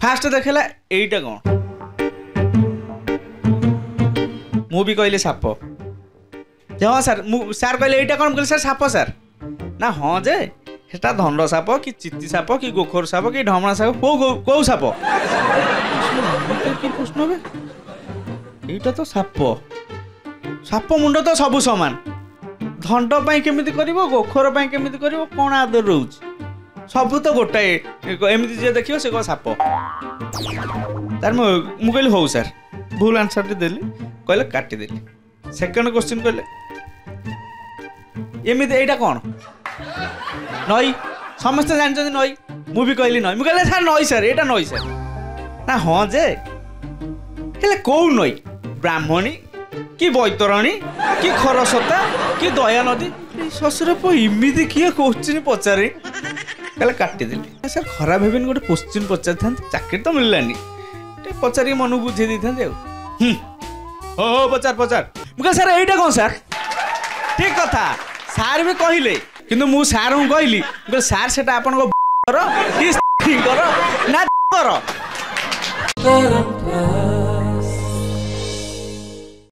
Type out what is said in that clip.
fast देखला एटा कौन मु भी कहले साप हाँ सर सार कहले एटा कौन कहले सर साप सर ना हाँ जे सेटा धंड साप कि चित्ती साप कि गोखर साप कि ढमणा साप कौ साप कि प्रश्न एटा तो साप साप मुंड तो सबू समान धंड पाई केमिति करिवो गोखर पाई केमिति करिवो कोन आदर रहउछ सबू तो गोटाए एमती जे देखियो से को साप तार मु कहली हो सर भूल आंसर देली कहले काटी देली सेकंड क्वेश्चन कहले एमती एटा कौन नई समस्त जानते नई मु भी कहली नई मुझे सर नई सर एटा नई सर ना हाँ जे हेले कौ नई ब्राह्मणी कि बैतरणी कि खरसता कि दया नदी शशुर पो इमिति किए क्वेश्चन पचारे कहले काटिदेली सर खराब हेबेन गोटे क्वेश्चन पचारि था चाकरी तो मिललानी पचारि मन बुझे था हो पचार पचार मुझे सर एटा कौन सर ठीक कथा सार भी कहले किंतु मु सार को कहली सार सेटा आपन को कर ना कर